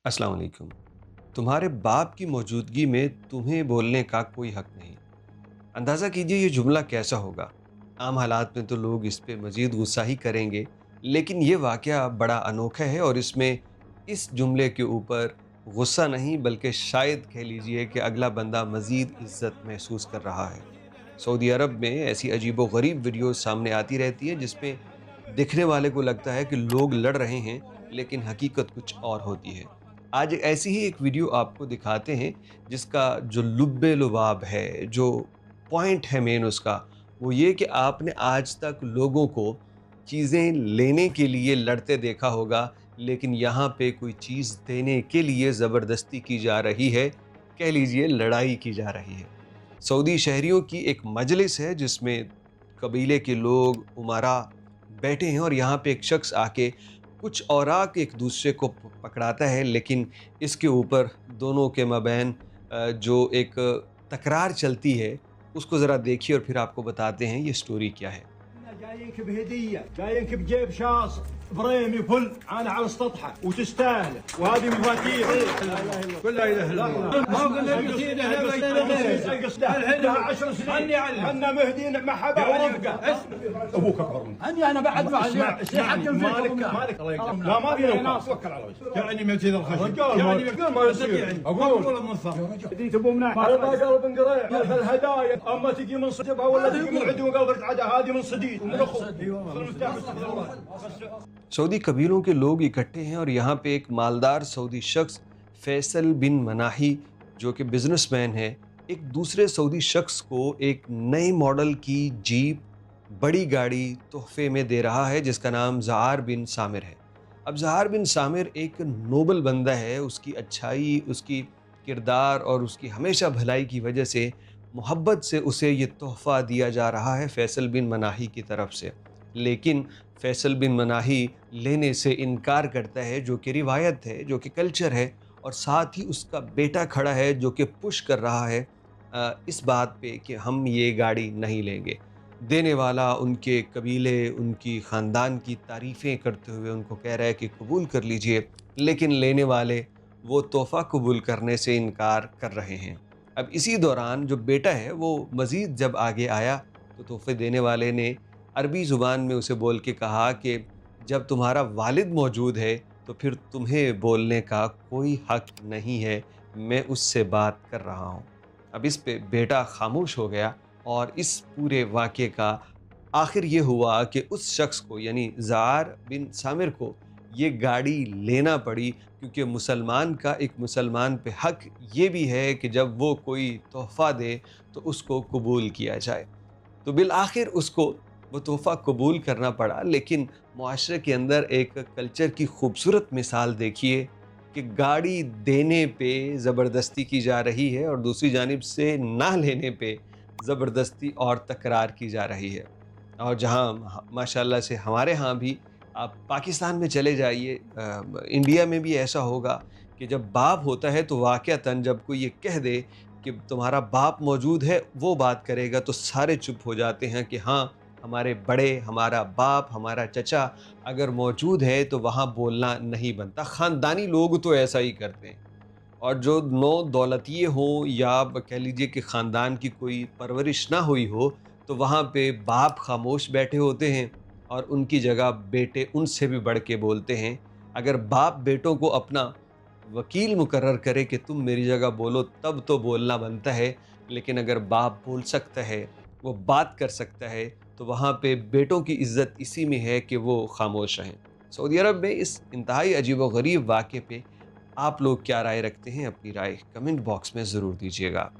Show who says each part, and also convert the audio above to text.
Speaker 1: अस्सलाम वालेकुम। तुम्हारे बाप की मौजूदगी में तुम्हें बोलने का कोई हक नहीं। अंदाज़ा कीजिए ये जुमला कैसा होगा। आम हालात में तो लोग इस पे मज़ीद गुस्सा ही करेंगे, लेकिन ये वाक़या बड़ा अनोखा है और इसमें इस जुमले के ऊपर गुस्सा नहीं बल्कि शायद कह लीजिए कि अगला बंदा मज़ीद इज़्ज़त महसूस कर रहा है। सऊदी अरब में ऐसी अजीबो-गरीब वीडियोज़ सामने आती रहती हैं जिसमें दिखने वाले को लगता है कि लोग लड़ रहे हैं, लेकिन हकीकत कुछ और होती है। आज ऐसी ही एक वीडियो आपको दिखाते हैं जिसका जो लुब्बे-लुबाब है, जो पॉइंट है मेन उसका, वो ये कि आपने आज तक लोगों को चीज़ें लेने के लिए लड़ते देखा होगा, लेकिन यहाँ पे कोई चीज़ देने के लिए ज़बरदस्ती की जा रही है, कह लीजिए लड़ाई की जा रही है। सऊदी शहरियों की एक मजलिस है जिसमें कबीले के लोग, उमरा बैठे हैं और यहाँ पे एक शख्स आके कुछ औराक एक दूसरे को पकड़ाता है, लेकिन इसके ऊपर दोनों के मबैन जो एक तकरार चलती है, उसको ज़रा देखिए और फिर आपको बताते हैं ये स्टोरी क्या है।
Speaker 2: جايينك بهديه، جايينك بجيب شاص بريمي فل انا على السطحه وتستاهل، وهذه مفاتيح. قل لا اله الا الله. ما قلنا لك الحين 10 سنين انا مهدينا ما حدا ابوك اكبر منك. انا بعد مالك لا ما فينا توكل على وجهك. يعني متين الخشب يعني ما يصير اقول ولا منصر دي تبو مناح على ما قلب انقريع الهدايا اما تجي من صدبها ولا تجي من عدو قلبك عاده هذه من صديد ومن اخو.
Speaker 1: सऊदी कबीलों के लोग इकट्ठे हैं और यहाँ पे एक मालदार सऊदी शख्स फैसल बिन मनाही जो कि बिजनेसमैन है, एक दूसरे सऊदी शख्स को एक नए मॉडल की जीप बड़ी गाड़ी तोहफे में दे रहा है जिसका नाम ज़हार बिन सामिर है। अब ज़हार बिन सामिर एक नोबल बंदा है, उसकी अच्छाई, उसकी किरदार और उसकी हमेशा भलाई की वजह से मोहब्बत से उसे ये तोहफ़ा दिया जा रहा है फैसल बिन मनाही की तरफ से। लेकिन फैसल बिन मनाही लेने से इनकार करता है, जो कि रिवायत है, जो कि कल्चर है, और साथ ही उसका बेटा खड़ा है जो कि पुश कर रहा है इस बात पे कि हम ये गाड़ी नहीं लेंगे। देने वाला उनके कबीले, उनकी ख़ानदान की तारीफ़ें करते हुए उनको कह रहा है कि कबूल कर लीजिए, लेकिन लेने वाले वो तोहफ़ा कबूल करने से इनकार कर रहे हैं। अब इसी दौरान जो बेटा है वो मज़ीद जब आगे आया तो तोहफ़े देने वाले ने अरबी ज़ुबान में उसे बोल के कहा कि जब तुम्हारा वालिद मौजूद है तो फिर तुम्हें बोलने का कोई हक़ नहीं है, मैं उससे बात कर रहा हूँ। अब इस पे बेटा खामोश हो गया और इस पूरे वाक़े का आखिर ये हुआ कि उस शख्स को यानी ज़हार बिन सामिर को ये गाड़ी लेना पड़ी, क्योंकि मुसलमान का एक मुसलमान पे हक़ ये भी है कि जब वो कोई तोहफ़ा दे तो उसको कबूल किया जाए। तो बिल-आखिर उसको वो तोहफ़ा कबूल करना पड़ा, लेकिन मुआशरे के अंदर एक कल्चर की खूबसूरत मिसाल देखिए कि गाड़ी देने पे ज़बरदस्ती की जा रही है और दूसरी जानिब से ना लेने पे ज़बरदस्ती और तकरार की जा रही है। और जहाँ माशाल्लाह से हमारे यहाँ भी, आप पाकिस्तान में चले जाइए, इंडिया में भी ऐसा होगा कि जब बाप होता है तो वाक़अतन जब कोई ये कह दे कि तुम्हारा बाप मौजूद है, वो बात करेगा तो सारे चुप हो जाते हैं कि हाँ, हमारे बड़े, हमारा बाप, हमारा चचा अगर मौजूद है तो वहाँ बोलना नहीं बनता। ख़ानदानी लोग तो ऐसा ही करते हैं। और जो नौ दौलतिये हों या कह लीजिए कि ख़ानदान की कोई परवरिश ना हुई हो, तो वहाँ पे बाप खामोश बैठे होते हैं और उनकी जगह बेटे उनसे भी बढ़ के बोलते हैं। अगर बाप बेटों को अपना वकील मुकर्रर करे कि तुम मेरी जगह बोलो, तब तो बोलना बनता है, लेकिन अगर बाप बोल सकता है, वो बात कर सकता है, तो वहाँ पे बेटों की इज़्ज़त इसी में है कि वो खामोश रहें। सऊदी अरब में इस इंतहाई अजीबो-गरीब वाक़े पे आप लोग क्या राय रखते हैं? अपनी राय कमेंट बॉक्स में ज़रूर दीजिएगा।